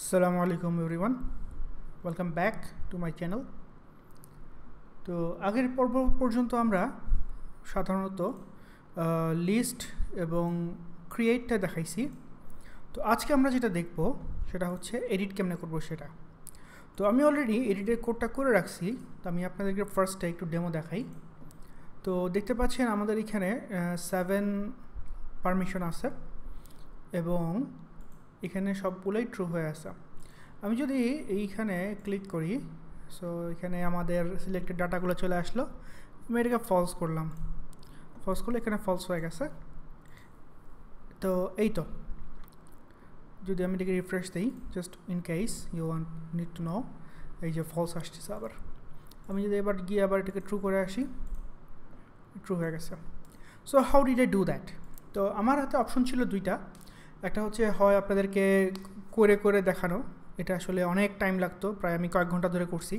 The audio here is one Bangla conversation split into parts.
Assalamu alaikum everyone, welcome back to my channel. তো আগের পর্ব পর্যন্ত আমরা সাধারণত লিস্ট এবং ক্রিয়েটটা দেখাইছি। তো আজকে আমরা যেটা দেখব সেটা হচ্ছে এডিট কেমনে করব সেটা। তো আমি অলরেডি এডিটের কোডটা করে রাখছি, তো আমি আপনাদেরকে ফার্স্টে একটু ডেমো দেখাই। তো দেখতে পাচ্ছেন আমাদের এখানে 7 পারমিশন আছে এবং এখানে সবগুলোই ট্রু হয়ে আছে। আমি যদি এইখানে ক্লিক করি, সো এখানে আমাদের সিলেক্টেড ডাটাগুলো চলে আসলো। আমি এটাকে ফলস করলাম, ফলস করলে এখানে ফলস হয়ে গেছে। তো এই তো, যদি আমি এটাকে রিফ্রেশ দিই just in case you want need to know, এই যে ফলস আসতেছে। আবার আমি যদি এবার গিয়ে আবার এটাকে ট্রু করে আসি, ট্রু হয়ে গেছে। So how did I do that? তো আমার হাতে অপশন ছিল দুইটা। একটা হচ্ছে হয় আপনাদেরকে করে করে দেখানো, এটা আসলে অনেক টাইম লাগতো, প্রায় আমি কয়েক ঘন্টা ধরে করছি।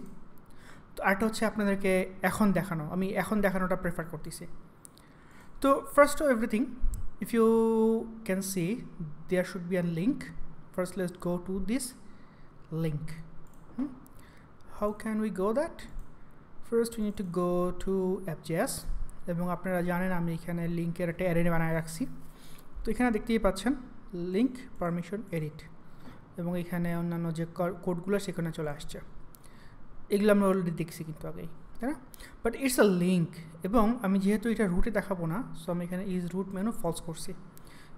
তো আরেকটা হচ্ছে আপনাদেরকে এখন দেখানো, আমি এখন দেখানোটা প্রেফার করতেছি। তো first of everything, if you can see there should be a link. First let's go to this link. How can we go that? First we need to go to অ্যাপ.js, এবং আপনারা জানেন আমি এখানে লিঙ্কের একটা অ্যারে বানায় রাখছি। তো এখানে দেখতেই পাচ্ছেন লিঙ্ক পারমিশন এডিট, এবং এখানে অন্যান্য যে কোডগুলো সেখানে চলে আসছে। এগুলো আমরা অলরেডি দেখছি কিন্তু আগেই, তাই না? বাট ইটস আ লিঙ্ক, এবং আমি যেহেতু এটা রুটে দেখাবো না, সো আমি এখানে ইজ রুট মেনু ফলস করছি।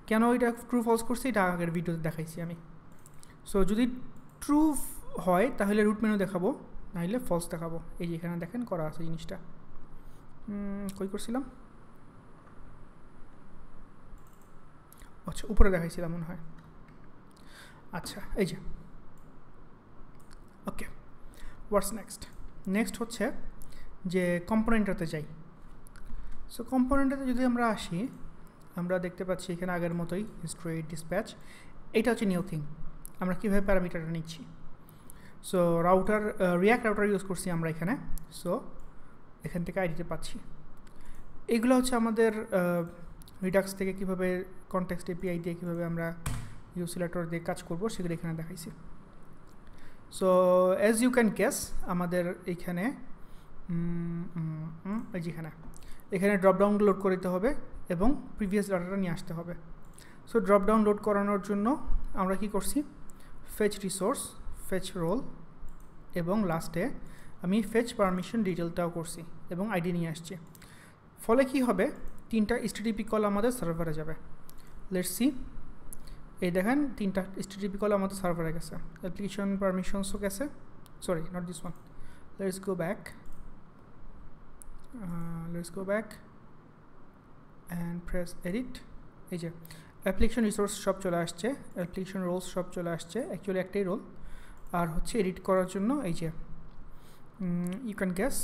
কেন এটা ট্রু ফলস করছি এটা আগের ভিডিওতে দেখাইছি আমি। সো যদি ট্রু হয় তাহলে রুট মেনু দেখাবো, নাহলে ফলস দেখাবো। এই যে এখানে দেখেন করা আছে জিনিসটা। কই করছিলাম? আচ্ছা, উপরে দেখাইছিলাম মনে হয়। আচ্ছা, এই যে ওকে, হোয়াটস নেক্সট? নেক্সট হচ্ছে যে কম্পোনেন্টটাতে যাই। সো কম্পোনেন্টটাতে যদি আমরা আসি, আমরা দেখতে পাচ্ছি এখানে আগের মতোই হিস্ট্রি, ডিসপ্যাচ। এটা হচ্ছে নিউ থিং, আমরা কীভাবে প্যারামিটারটা নিচ্ছি। So router, react router use করছি আমরা এখানে। সো এখান থেকে আইডিতে পাচ্ছি। এগুলো হচ্ছে আমাদের রিডাক্স থেকে কীভাবে কনটেক্সট এপিআই দিয়ে কীভাবে আমরা ইউ সিলেক্টর দিয়ে কাজ করবো সেগুলো এখানে দেখাইছি। So as you can guess, আমাদের এইখানে যেখানে এখানে ড্রপডাউন লোড করতে হবে এবং প্রিভিয়াস ডাটাটা নিয়ে আসতে হবে। সো ড্রপডাউন লোড করানোর জন্য আমরা কি করছি, ফেচ রিসোর্স, ফেচ রোল, এবং লাস্টে আমি ফেচ পারমিশন ডিটেলটাও করছি এবং আইডি নিয়ে আসছি। ফলে কি হবে, 3টা HTTP কল আমাদের সার্ভারে যাবে। লেটস সি, এই দেখেন 3টা HTTP কল আমাদের সার্ভারে গেছে। অ্যাপ্লিকেশন পারমিশনসও গেছে, sorry not this one. Let's go back, and press edit. এই যে অ্যাপ্লিকেশন রিসোর্স সব চলে আসছে, অ্যাপ্লিকেশন রোলস সব চলে আসছে। অ্যাকচুয়ালি একটাই রোল, আর হচ্ছে এডিট করার জন্য এই যে ইউ ক্যান গেস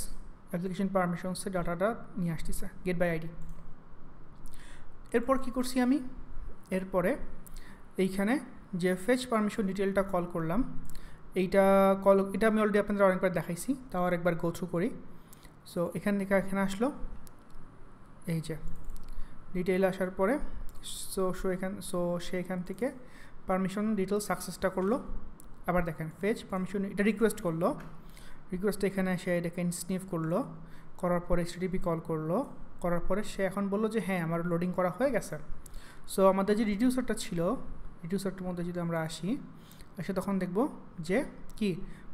অ্যাপ্লিকেশন পারমিশনসে ডাটাটা নিয়ে আসতেছে, গেট বাই আইডি। এরপর কি করছি আমি, এরপরে এইখানে যে ফেচ পারমিশন ডিটেলটা কল করলাম, এটা আমি অলরেডি আপনাদের অনেকবার দেখাইছি, তাও আরেকবার গো থ্রু করি। সো এখান থেকে এখানে আসলো, এই যে ডিটেইল আসার পরে সে এখান থেকে পারমিশন ডিটেল সাকসেসটা করলো। আবার দেখেন ফেচ পারমিশন, এটা রিকোয়েস্ট করলো, রিকোয়েস্ট এখানে সে এটাকে স্নিফ করলো, করার পরে HTTP কল করলো, করার পরে সে এখন বললো যে হ্যাঁ আমার লোডিং করা হয়ে গেছে। সো আমাদের যে রিডিউসারটা ছিল, রিডিউসারটার মধ্যে যদি আমরা আসি, তখন দেখব যে কি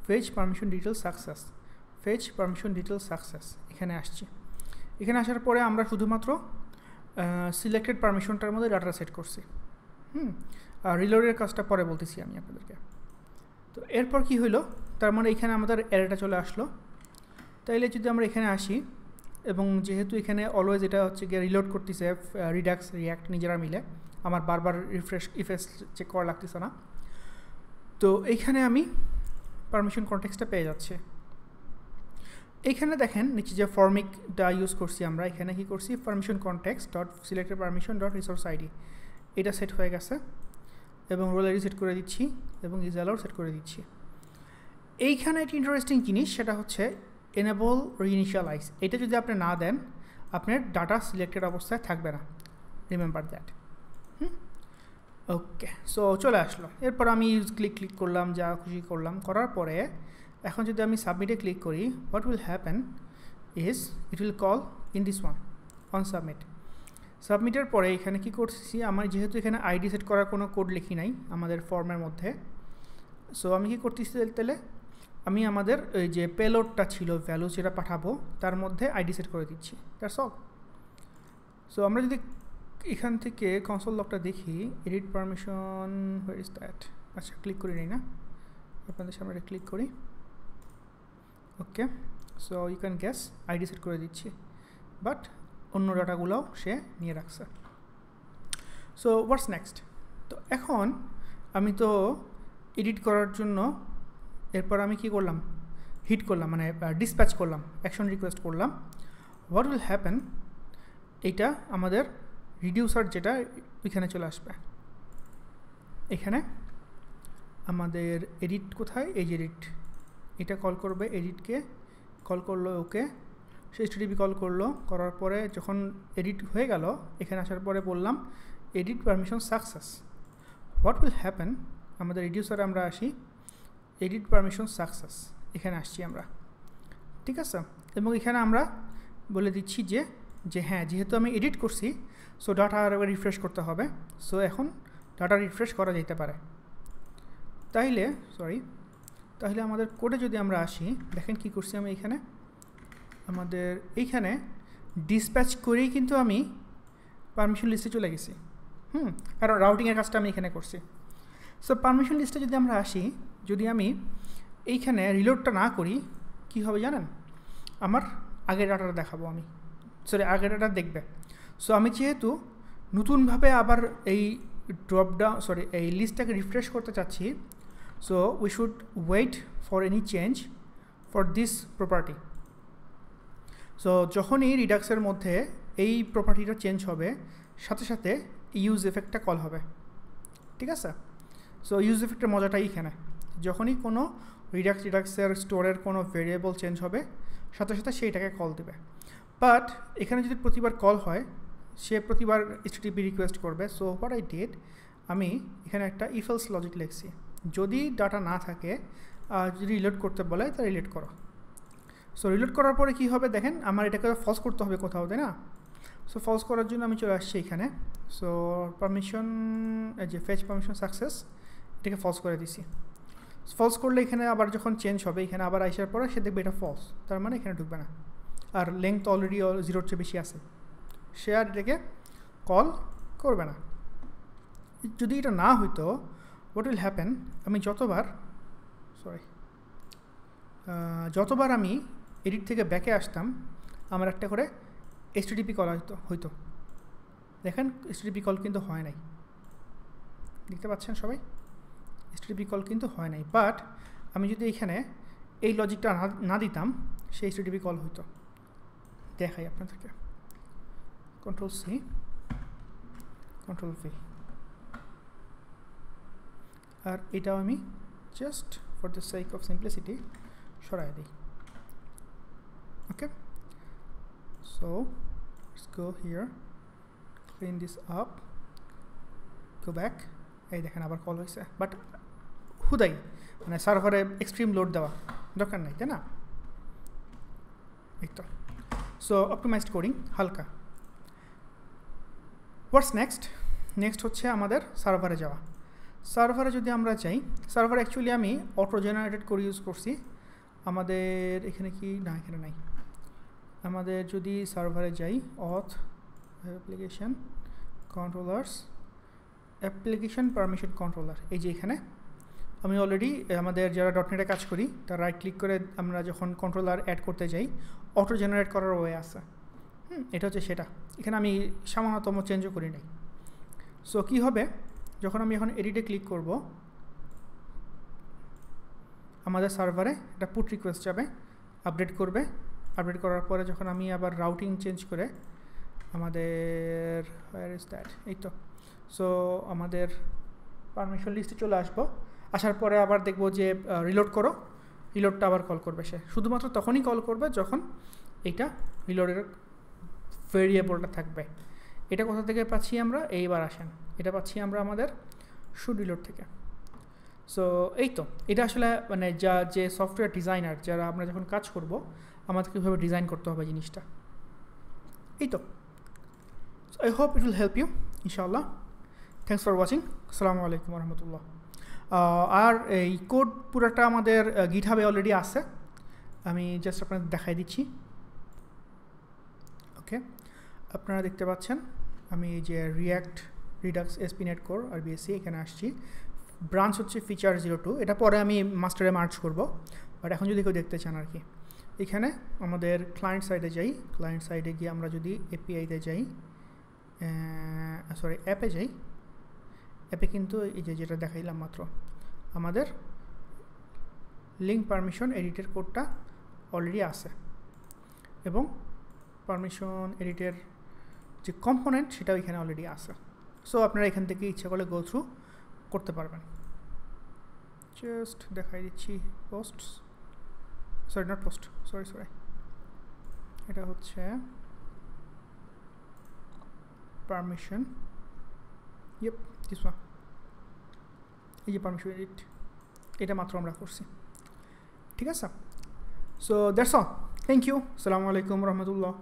fetch permission detail success, fetch permission detail success এখানে আসছে। এখানে আসার পরে আমরা শুধুমাত্র সিলেক্টেড পারমিশনটার মধ্যে ডাটা সেট করছি। আর রিলোডের কাজটা পরে বলতেছি আমি আপনাদেরকে। তো এরপর কি হইলো, তার মানে এখানে আমাদের অ্যারেটা চলে আসলো। তাইলে যদি আমরা এখানে আসি, এবং যেহেতু এখানে অলওয়েজ এটা হচ্ছে গিয়ে রিলোড করতেছে রিডাক্স রিয়াক্ট নিজেরা মিলে, আমার বারবার ইফেস চেক করা লাগতেছে না। তো এইখানে আমি পারমিশন কনটেক্সটটা পেয়ে যাচ্ছে। এইখানে দেখেন নিচে যে ফর্মিকটা ইউজ করছি আমরা, এখানে কি করছি, permission context dot selected permission dot resource ID, এটা সেট হয়ে গেছে, এবং রোল আইডি সেট করে দিচ্ছি, এবং ইজ অ্যালাউড সেট করে দিচ্ছি। এইখানে একটি ইন্টারেস্টিং জিনিস, সেটা হচ্ছে এনেবল রিইনিশিয়ালাইজ। এটা যদি আপনি না দেন, আপনার ডাটা সিলেক্টেড অবস্থায় থাকবে না, রিমেম্বার দ্যাট। ওকে, সো চলে আসলো। এরপর আমি ইউজ ক্লিক করলাম, যা খুশি করলাম, করার পরে এখন যদি আমি সাবমিটে ক্লিক করি, what will happen is it will call in this one on submit. সাবমিটের পরে এখানে কি করছি, আমার যেহেতু এখানে আইডি সেট করার কোনো কোড লিখি নাই আমাদের ফর্মের মধ্যে, সো আমি কি করতেছি তাহলে আমি আমাদের ওই যে পেলোডটা ছিল ভ্যালু যেটা পাঠাবো তার মধ্যে আইডি সেট করে দিচ্ছি, দ্যাটস অল। সো আমরা যদি এখান থেকে কনসোল লগটা দেখি, edit permission where is that, আচ্ছা ক্লিক করি নাই না, আপনাদের সামনে ক্লিক করি। Okay, so you can gas ID set করে দিচ্ছি, বাট অন্য ডাটাগুলোও সে নিয়ে রাখছে। So what's next? তো এখন আমি তো এডিট করার জন্য এরপর আমি কি করলাম, হিট করলাম, মানে ডিসপ্যাচ করলাম, অ্যাকশন রিকোয়েস্ট করলাম। হোয়াট উইল হ্যাপেন, এইটা আমাদের রিডিউসার যেটা এখানে চলে আসবে। এখানে আমাদের এডিট কোথায়, এই যে এডিট, এটা কল করবে, এডিটকে কল করলো, ওকে সে HTTP কল করলো, করার পরে যখন এডিট হয়ে গেল এখানে আসার পরে বললাম edit permission success. What will happen, আমাদের রিডিউসারে আমরা আসি, এডিট পারমিশন সাকসেস এখানে আসছি আমরা, ঠিক আছে। এবং এখানে আমরা বলে দিচ্ছি যে হ্যাঁ, যেহেতু আমি এডিট করছি সো ডাটা আর রিফ্রেশ করতে হবে। সো এখন ডাটা রিফ্রেশ করা যেতে পারে। তাহলে আমাদের কোডে যদি আমরা আসি, দেখেন কি করছি আমি এখানে, আমাদের এইখানে ডিসপ্যাচ করেই কিন্তু আমি পারমিশন লিস্টে চলে গেছি, কারণ রাউটিংয়ের কাজটা আমি এখানে করছি। সো পারমিশন লিস্টে যদি আমরা আসি, যদি আমি এইখানে রিলোডটা না করি কি হবে জানেন, আমার আগের ডাটাটা দেখাবো আমি, আগের ডাটা দেখবে। সো আমি যেহেতু নতুনভাবে আবার এই এই লিস্টটাকে রিফ্রেশ করতে চাচ্ছি, so we should wait for any change for this property. So যখনই রিডাক্সের মধ্যে এই প্রপার্টিটা চেঞ্জ হবে সাথে সাথে ইউজ এফেক্টটা কল হবে, ঠিক আছে। সো ইউজ এফেক্টের মজাটাই এখানে, যখনই কোনো রিডাক্সের স্টোরের কোনো ভেরিয়েবল চেঞ্জ হবে সাথে সাথে সেইটাকে কল দেবে। বাট এখানে যদি প্রতিবার কল হয়, সে প্রতিবার HTTP রিকোয়েস্ট করবে। সো হোয়াট আই ডিড, আমি এখানে একটা ইফ এলস লজিক লিখছি, যদি ডাটা না থাকে, যদি রিলোড করতে বলে তা রিলোড করো। সো রিলোড করার পরে কী হবে দেখেন, আমার এটাকে ফলস করতে হবে কোথাও, তাই না। সো ফলস করার জন্য আমি চলে আসছি এখানে। সো পারমিশন, যে ফেচ পারমিশন সাকসেস, এটাকে ফলস করে দিছি। ফলস করলে এখানে আবার যখন চেঞ্জ হবে, এখানে আবার আসার পরে সে দেখবে এটা ফলস, তার মানে এখানে ঢুকবে না, আর লেংথ অলরেডি 0-র চেয়ে বেশি আছে, সে আর এটাকে কল করবে না। যদি এটা না হইতো, হোয়াট উইল হ্যাপেন, আমি যতবার আমি এডিট থেকে ব্যাকে আসতাম, আমার একটা করে HTTP কল হইতো। দেখেন HTTP কল কিন্তু হয় নাই, দেখতে পাচ্ছেন সবাই, HTTP কল কিন্তু হয় নাই। বাট আমি যদি এখানে এই লজিকটা না দিতাম, সেই HTTP কল হইতো। দেখাই আপনাদেরকে, Ctrl+C, Ctrl+V, আর এটাও আমি just for the sake of simplicity সরাই দিই। Okay, so let's go here, clean this up, go back. এই দেখেন আবার কল হয়েছে, বাট হুদাই মানে সার্ভারে এক্সট্রিম লোড দেওয়া দরকার নাই, তাই না। এই তো, সো অপটিমাইজড কোডিং হালকা। হোয়াটস নেক্সট হচ্ছে আমাদের সার্ভারে যাওয়া। সার্ভারে যদি আমরা যাই, সার্ভার অ্যাকচুয়ালি আমি অটো জেনারেটেড করে ইউজ করছি। আমাদের এখানে কি না, এখানে নাই। আমাদের যদি সার্ভারে যাই, auth application controllers, application permission controller, এই যে এখানে আমি অলরেডি আমাদের যারা .NET-এ কাজ করি তার রাইট ক্লিক করে আমরা যখন কন্ট্রোলার অ্যাড করতে যাই, অটো জেনারেট করার ওয়ে আছে। এটা হচ্ছে সেটা, এখানে আমি সামান্যতম চেঞ্জও করি নাই। সো কী হবে, যখন আমি এখন এডিটে ক্লিক করব, আমাদের সার্ভারে একটা পুট রিকোয়েস্ট যাবে, আপডেট করবে। আপডেট করার পরে যখন আমি আবার রাউটিং চেঞ্জ করে আমাদের হোয়ার ইজ দ্যাট, এই তো, সো আমাদের পারমিশন লিস্টে চলে আসবো। আসার পরে আবার দেখব যে রিলোড করো, রিলোডটা আবার কল করবে সে। শুধুমাত্র তখনই কল করবে যখন এইটা রিলোডের ভেরিয়েবলটা থাকবে। এটা কোথা থেকে পাচ্ছি আমরা, এইবার আসেন, এটা পাচ্ছি আমরা আমাদের শুড রিলোড থেকে। সো এই তো, এটা আসলে মানে যে সফটওয়্যার ডিজাইনার যারা আমরা যখন কাজ করব আমাদের কীভাবে ডিজাইন করতে হবে জিনিসটা, এই তো। I hope it will help you ইনশাআল্লাহ। Thanks for watching. আসসালামু আলাইকুম রহমতুল্লাহ। আর এই কোড পুরোটা আমাদের গিটহাবে অলরেডি আছে, আমি জাস্ট আপনাদের দেখাই দিচ্ছি। ওকে, আপনারা দেখতে পাচ্ছেন আমি এই যে রিয়াক্ট রিডাক্স এসপিনেট কোর আর বিএসসি এখানে আসছি। ব্রাঞ্চ হচ্ছে ফিচার 02, এটা পরে আমি মাস্টারে মার্চ করব, বাট এখন যদি কেউ দেখতে চান আর কি। এখানে আমাদের ক্লায়েন্ট সাইডে যাই, ক্লায়েন্ট সাইডে গিয়ে আমরা যদি এপিআইতে যাই, সরি অ্যাপে যাই, অ্যাপে কিন্তু এই যে যেটা দেখাইলাম মাত্র আমাদের লিঙ্ক পারমিশন এডিটের কোডটা অলরেডি আছে, এবং পারমিশন এডিটের যে কম্পোনেন্ট সেটাও এখানে অলরেডি আছে। সো আপনারা এখান থেকে ইচ্ছা করলে গো থ্রু করতে পারবেন। জাস্ট দেখাই দিচ্ছি post, sorry not post, sorry এটা হচ্ছে পারমিশন, ইয়েপ দিস ওয়ান, এই যে পারমিশন এডিট, এটা মাত্র আমরা করছি, ঠিক আছে। So that's all, thank you, আসসালামু আলাইকুম রহমতুল্লাহ।